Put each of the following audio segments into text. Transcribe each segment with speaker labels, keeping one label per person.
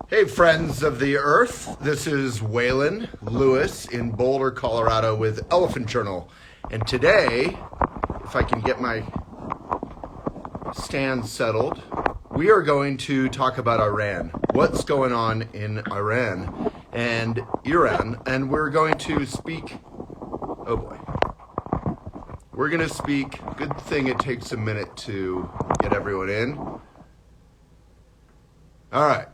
Speaker 1: Hey, friends of the earth. This is Waylon Lewis in Boulder, Colorado with Elephant Journal. And today, if I can get my stand settled, we are going to talk about Iran. What's going on in Iran and Iran. And we're going to speak, oh boy. We're going to speak, good thing it takes a minute to get everyone in. All right.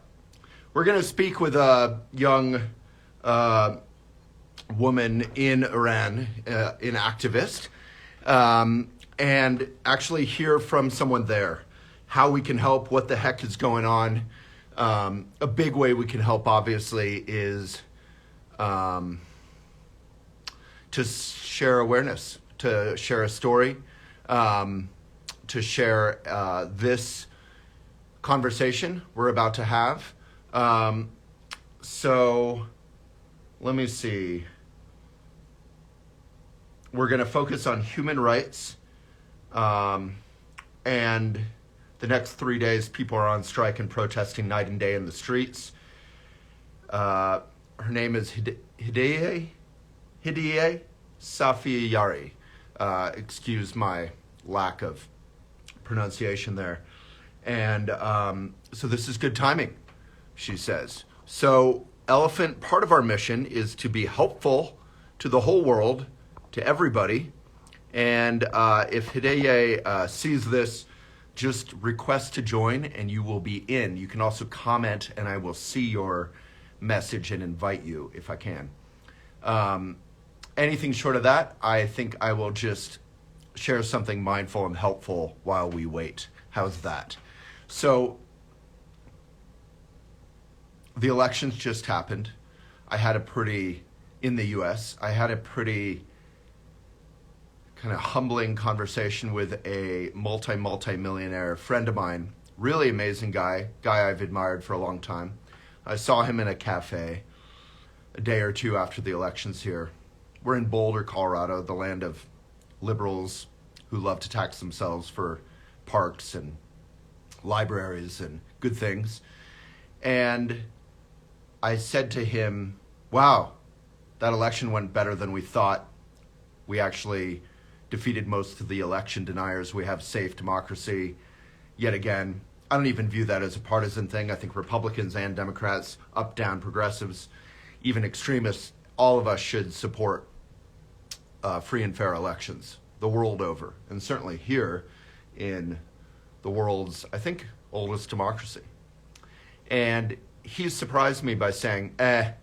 Speaker 1: We're going to speak with a young woman in Iran, an activist, and actually hear from someone there how we can help, what the heck is going on. A big way we can help, obviously, is to share awareness, to share a story, to share this conversation we're about to have. So let me see. We're going to focus on human rights. And the next 3 days, people are on strike and protesting night and day in the streets. Her name is Hedieh Safiari. Excuse my lack of pronunciation there. And so this is good timing, she says. So Elephant, part of our mission is to be helpful to the whole world, to everybody. And if Hedieh sees this, just request to join and you will be in. You can also comment and I will see your message and invite you if I can. Anything short of that, I think I will just share something mindful and helpful while we wait. How's that? So the elections just happened. In the US, I had a pretty kind of humbling conversation with a multi-millionaire friend of mine. Really amazing guy I've admired for a long time. I saw him in a cafe a day or two after the elections here. We're in Boulder, Colorado, the land of liberals who love to tax themselves for parks and libraries and good things. And I said to him, wow, that election went better than we thought. We actually defeated most of the election deniers. We have safe democracy. Yet again, I don't even view that as a partisan thing. I think Republicans and Democrats, up, down, progressives, even extremists, all of us should support free and fair elections the world over. And certainly here in the world's, I think, oldest democracy. And he surprised me by saying, I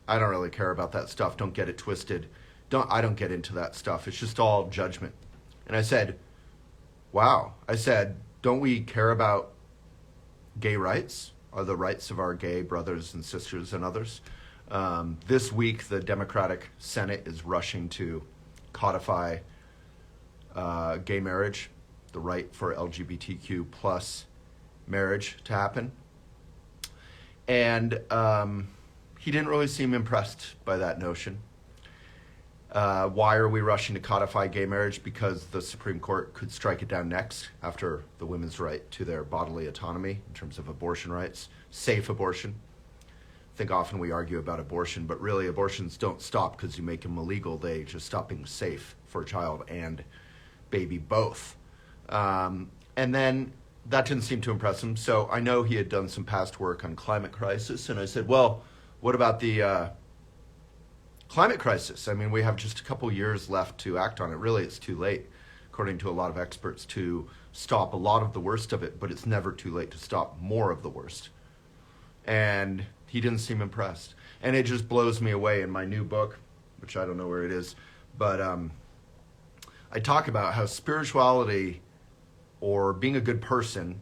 Speaker 1: don't really care about that stuff. Don't get it twisted. I don't get into that stuff. It's just all judgment. And I said, wow. I said, don't we care about gay rights? Are the rights of our gay brothers and sisters and others? This week, the Democratic Senate is rushing to codify gay marriage, the right for LGBTQ plus marriage to happen. And he didn't really seem impressed by that notion. Why are we rushing to codify gay marriage? Because the Supreme Court could strike it down next after the women's right to their bodily autonomy in terms of abortion rights, safe abortion. I think often we argue about abortion, but really abortions don't stop because you make them illegal. They just stop being safe for a child and baby both. And then that didn't seem to impress him. So I know he had done some past work on climate crisis. And I said, well, what about the climate crisis? I mean, we have just a couple years left to act on it. Really, it's too late, according to a lot of experts, to stop a lot of the worst of it, but it's never too late to stop more of the worst. And he didn't seem impressed. And it just blows me away in my new book, which I don't know where it is, but I talk about how spirituality or being a good person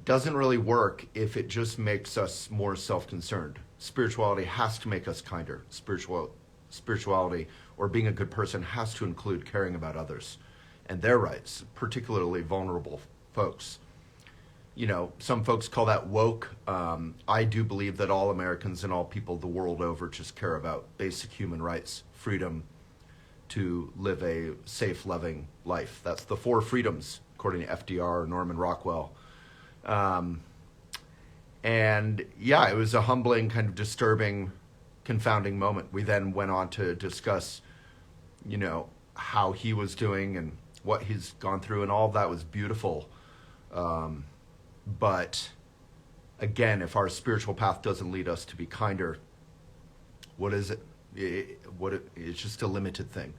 Speaker 1: doesn't really work if it just makes us more self-concerned. Spirituality has to make us kinder. Spirituality or being a good person has to include caring about others and their rights, particularly vulnerable folks. You know, some folks call that woke. I do believe that all Americans and all people the world over just care about basic human rights, freedom to live a safe, loving life. That's the 4 freedoms, according to FDR or Norman Rockwell. And yeah, it was a humbling, kind of disturbing, confounding moment. We then went on to discuss, how he was doing and what he's gone through, and all of that was beautiful. But again, if our spiritual path doesn't lead us to be kinder, what is it? It's just a limited thing.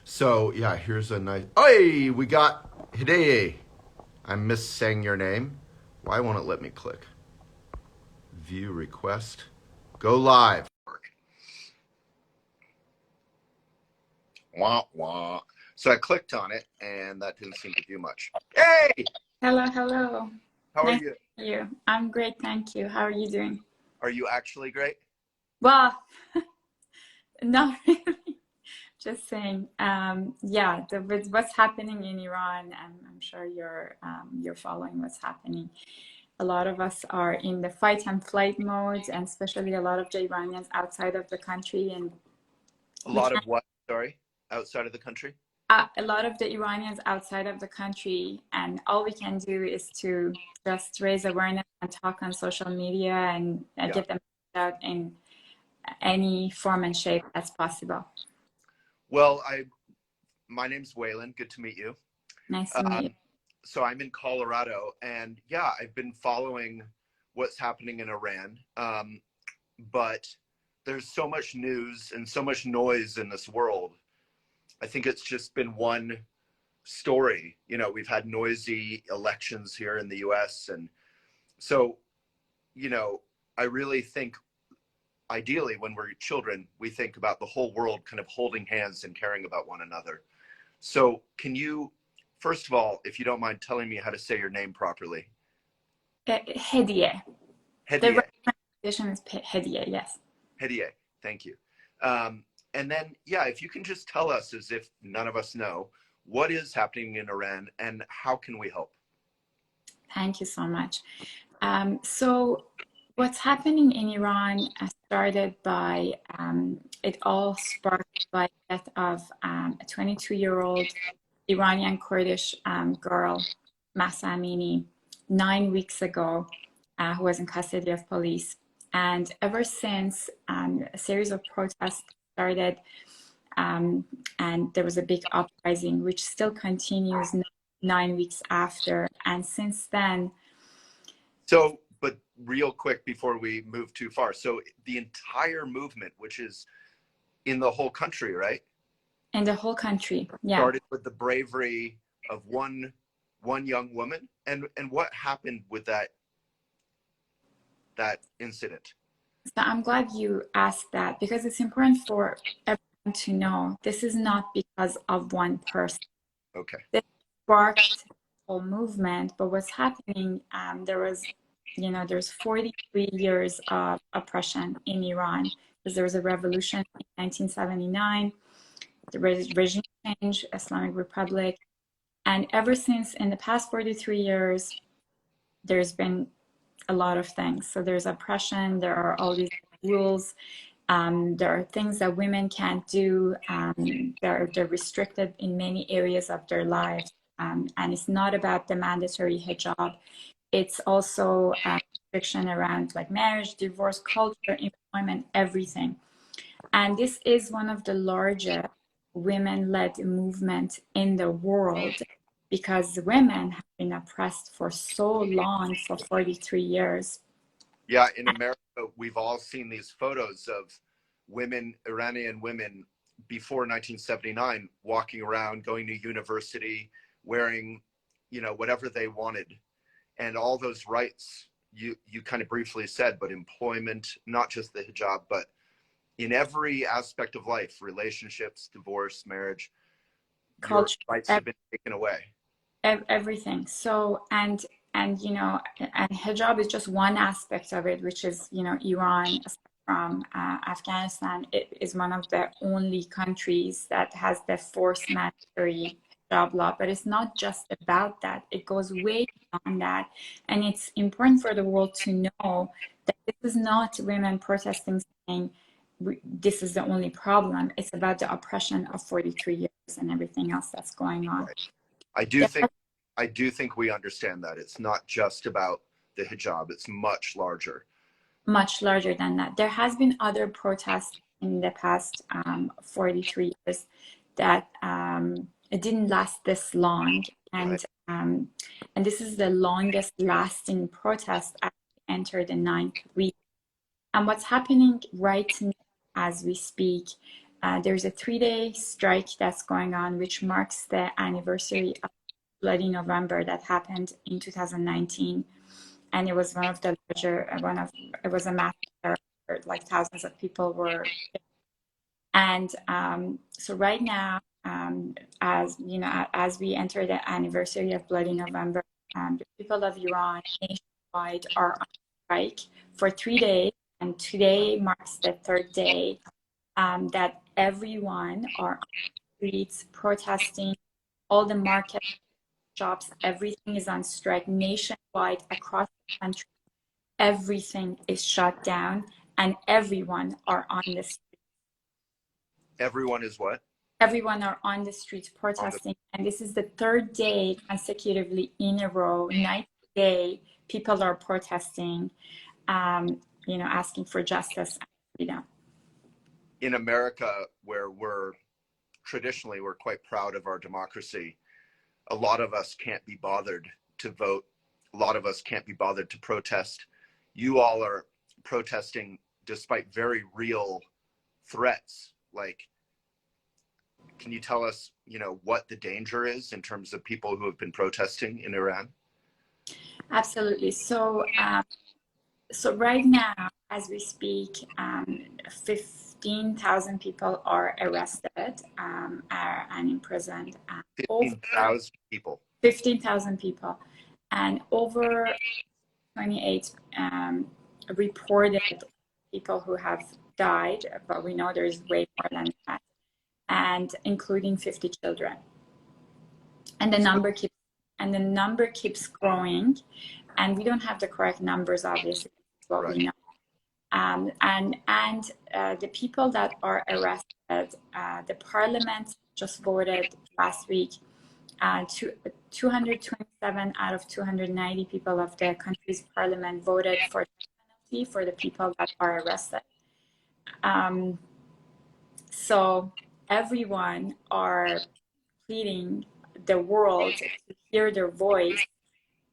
Speaker 1: So yeah, here's a nice. Hey, we got Hedieh. I'm missaying your name. Why won't it let me click? View request. Go live. Wah wah. So I clicked on it, and that didn't seem to do much. Hey,
Speaker 2: Hello, hello.
Speaker 1: how are
Speaker 2: Nice
Speaker 1: you?
Speaker 2: to meet you. I'm great, thank you. How are you doing?
Speaker 1: Are you actually great?
Speaker 2: Well, not really. Just saying. Yeah, with what's happening in Iran, I'm sure you're following what's happening. A lot of us are in the fight and flight mode, and especially a lot of the Iranians outside of the country, and
Speaker 1: A
Speaker 2: we
Speaker 1: lot of
Speaker 2: can't.
Speaker 1: what? Sorry, outside of the country.
Speaker 2: A lot of the Iranians outside of the country, and all we can do is to just raise awareness and talk on social media and
Speaker 1: Yeah.
Speaker 2: get them out in any form and shape as possible.
Speaker 1: Well, my name's Waylon. Good to meet you.
Speaker 2: Nice to meet you.
Speaker 1: So I'm in Colorado, and yeah, I've been following what's happening in Iran. But there's so much news and so much noise in this world. I think it's just been one story. We've had noisy elections here in the US. And so, I really think ideally when we're children, we think about the whole world kind of holding hands and caring about one another. So can you, first of all, if you don't mind telling me how to say your name properly?
Speaker 2: Hedieh. The
Speaker 1: Hedieh.
Speaker 2: right pronunciation is Hedieh, yes.
Speaker 1: Hedieh. Thank you. And then, yeah, if you can just tell us, as if none of us know, what is happening in Iran and how can we help?
Speaker 2: Thank you so much. So what's happening in Iran started by, it all sparked by the death of a 22-year-old Iranian Kurdish girl, Mahsa Amini, 9 weeks ago, who was in custody of police. And ever since, a series of protests started, and there was a big uprising, which still continues 9 weeks after. And since then,
Speaker 1: So, but real quick before we move too far. So the entire movement, which is in the whole country, right?
Speaker 2: in the whole country, yeah.
Speaker 1: Started with the bravery of one young woman. And what happened with that incident?
Speaker 2: So I'm glad you asked that because it's important for everyone to know this is not because of one person.
Speaker 1: Okay.
Speaker 2: This sparked the whole movement, but what's happening, there's 43 years of oppression in Iran because there was a revolution in 1979, the regime change, Islamic Republic, and ever since in the past 43 years, there's been a lot of things. So there's oppression, there are all these rules, there are things that women can't do, they're restricted in many areas of their lives. And it's not about the mandatory hijab. It's also restriction around like marriage, divorce, culture, employment, everything. And this is one of the largest women-led movement in the world because women have been oppressed for so long, for 43 years.
Speaker 1: Yeah, in America, we've all seen these photos of women, Iranian women before 1979, walking around, going to university, wearing, whatever they wanted. And all those rights you kind of briefly said, but employment, not just the hijab, but in every aspect of life, relationships, divorce, marriage, your
Speaker 2: Culture,
Speaker 1: rights have been taken away.
Speaker 2: everything. So, and hijab is just one aspect of it, which is, Iran, aside from Afghanistan, it is one of the only countries that has the forced mandatory hijab law. But it's not just about that. It goes way beyond that. And it's important for the world to know that this is not women protesting saying, this is the only problem. It's about the oppression of 43 years and everything else that's going on.
Speaker 1: Right. I do think we understand that it's not just about the hijab. It's much larger.
Speaker 2: Much larger than that. There has been other protests in the past 43 years that it didn't last this long, and and this is the longest lasting protest as we enter the 9th week. And what's happening right now as we speak, there's a 3-day strike that's going on, which marks the anniversary of Bloody November that happened in 2019. And it was one of the larger, it was a massacre, like thousands of people were. And so right now, as you know, as we enter the anniversary of Bloody November, the people of Iran nationwide are on strike for 3 days, and today marks the 3rd day that everyone are on the streets protesting. All the markets, shops, everything is on strike nationwide across the country. Everything is shut down, and everyone are on the streets.
Speaker 1: Everyone is what?
Speaker 2: Everyone are on the streets protesting, and this is the 3rd day consecutively in a row. 9th day, people are protesting, you know, asking for justice and freedom.
Speaker 1: In America, where we're quite proud of our democracy, a lot of us can't be bothered to vote. A lot of us can't be bothered to protest. You all are protesting despite very real threats. Like, can you tell us, you know, what the danger is in terms of people who have been protesting in Iran?
Speaker 2: Absolutely. So, so right now, as we speak, 15,000 people are arrested and imprisoned.
Speaker 1: 15,000 people.
Speaker 2: 15,000 people, and over 28 reported people who have died, but we know there's way more than that, and including 50 children. And the number keeps growing, and we don't have the correct numbers, obviously, what we know. And the people that are arrested, the parliament just voted last week. 227 out of 290 people of the country's parliament voted for the penalty for the people that are arrested. So everyone are pleading the world to hear their voice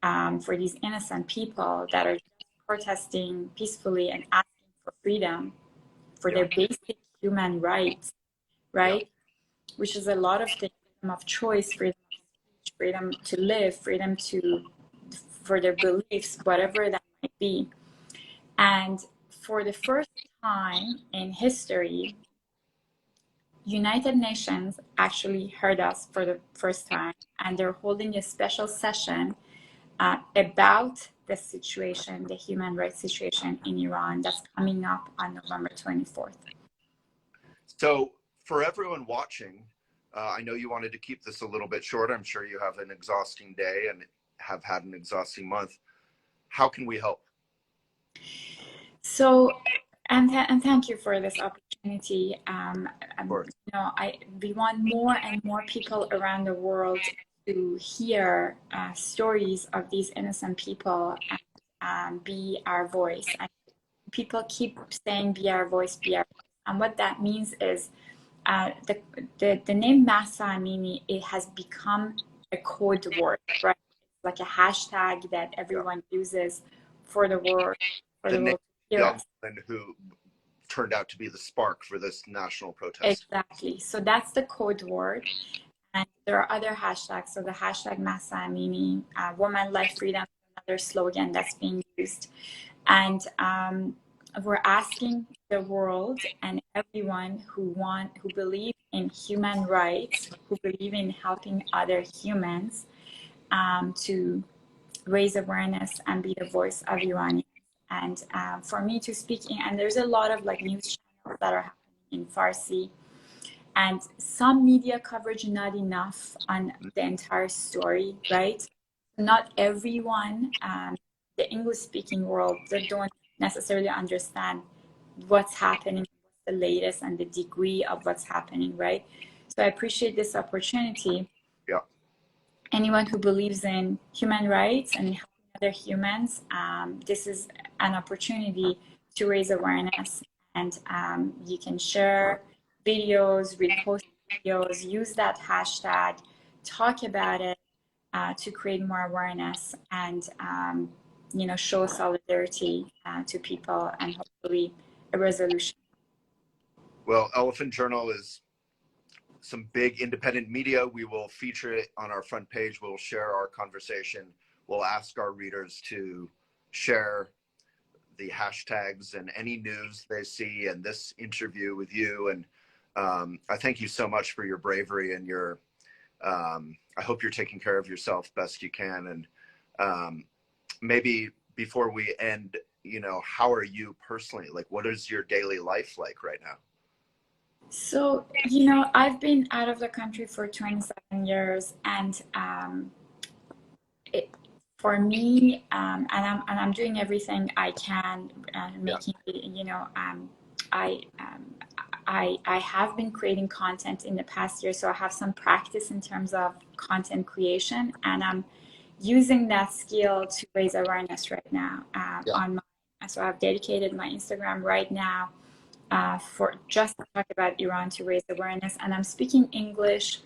Speaker 2: for these innocent people that are protesting peacefully and asking for freedom, for their basic human rights, right? Which is a lot of things: freedom of choice, freedom of speech, freedom to live, freedom for their beliefs, whatever that might be. And for the first time in history, United Nations actually heard us for the first time, and they're holding a special session about the situation, the human rights situation in Iran, that's coming up on November 24th.
Speaker 1: So for everyone watching, I know you wanted to keep this a little bit short. I'm sure you have an exhausting day and have had an exhausting month. How can we help?
Speaker 2: So, and thank you for this opportunity. You know, we want more and more people around the world to hear stories of these innocent people and be our voice. And people keep saying, "Be our voice, be our voice." And what that means is the name Mahsa Amini, it has become a code word, right? It's like a hashtag that everyone uses for the world, for the world to hear us.
Speaker 1: Who turned out to be the spark for this national protest.
Speaker 2: Exactly. So that's the code word. And there are other hashtags. So the hashtag Mahsa Amini, Woman, Life, Freedom, another slogan that's being used. And we're asking the world and everyone who believe in human rights, who believe in helping other humans, to raise awareness and be the voice of Iranians. And for me to speak in, and there's a lot of like news channels that are happening in Farsi, and some media coverage, not enough on the entire story, right? Not everyone, the English-speaking world, they don't necessarily understand what's happening, what's the latest, and the degree of what's happening, right? So I appreciate this opportunity.
Speaker 1: Yeah.
Speaker 2: Anyone who believes in human rights and helping other humans, this is an opportunity to raise awareness. And you can share videos, repost videos, use that hashtag, talk about it to create more awareness and, show solidarity to people and hopefully a resolution.
Speaker 1: Well, Elephant Journal is some big independent media. We will feature it on our front page. We'll share our conversation. We'll ask our readers to share the hashtags and any news they see and this interview with you. And I thank you so much for your bravery and your, I hope you're taking care of yourself best you can. And maybe before we end, how are you personally? Like, what is your daily life like right now?
Speaker 2: So, I've been out of the country for 27 years, and for me, and I'm doing everything I can, making it, I have been creating content in the past year, so I have some practice in terms of content creation, and I'm using that skill to raise awareness right now so I've dedicated my Instagram right now for just to talk about Iran, to raise awareness. And I'm speaking English,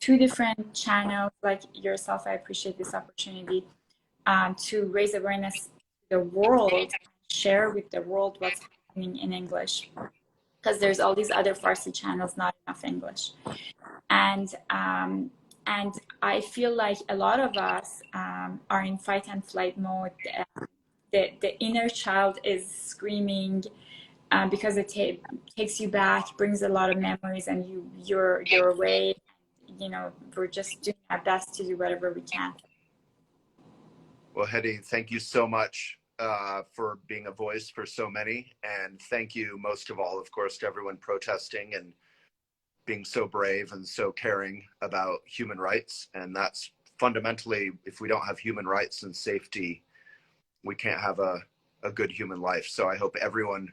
Speaker 2: 2 different channels like yourself. I appreciate this opportunity to raise awareness to the world, share with the world what's happening in English. Because there's all these other Farsi channels, not enough English. And I feel like a lot of us are in fight and flight mode. The inner child is screaming, because it takes you back, brings a lot of memories, and you're away. We're just doing our best to do whatever we can.
Speaker 1: Well, Hedieh, thank you so much for being a voice for so many. And thank you most of all, of course, to everyone protesting and being so brave and so caring about human rights. And that's fundamentally, if we don't have human rights and safety, we can't have a good human life. So I hope everyone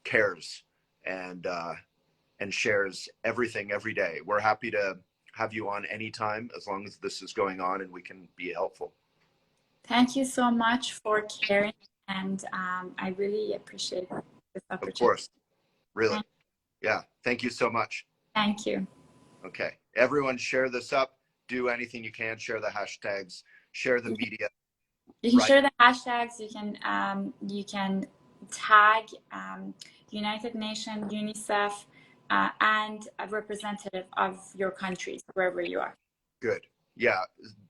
Speaker 1: cares and shares everything every day. We're happy to have you on anytime, as long as this is going on and we can be helpful.
Speaker 2: Thank you so much for caring, and I really appreciate this opportunity.
Speaker 1: Of course, really. Yeah, thank you so much.
Speaker 2: Thank you.
Speaker 1: Okay, everyone share this up, do anything you can, share the hashtags, share the media.
Speaker 2: You can share the hashtags, you can tag United Nations, UNICEF, and a representative of your countries, wherever you are.
Speaker 1: Good. Yeah,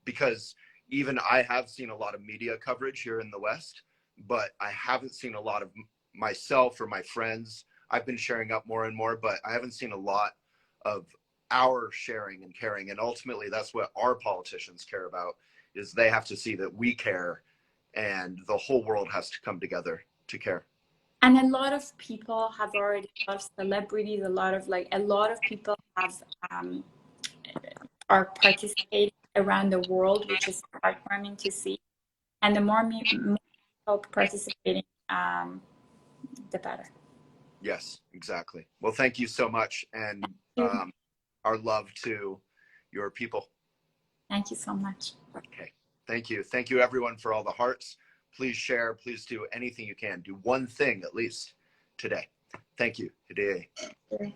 Speaker 1: because even I have seen a lot of media coverage here in the West, but I haven't seen a lot of myself or my friends. I've been sharing up more and more, but I haven't seen a lot of our sharing and caring. And ultimately, that's what our politicians care about, is they have to see that we care, and the whole world has to come together to care.
Speaker 2: And a lot of people have already, a lot of celebrities, a lot of people have are participating around the world, which is heartwarming to see. And the more people participating, the better.
Speaker 1: Yes, exactly. Well, thank you so much, and our love to your people.
Speaker 2: Thank you so much.
Speaker 1: Okay. Thank you. Thank you, everyone, for all the hearts. Please share. Please do anything you can. Do one thing, at least, today. Thank you. Hedieh.
Speaker 2: Bye.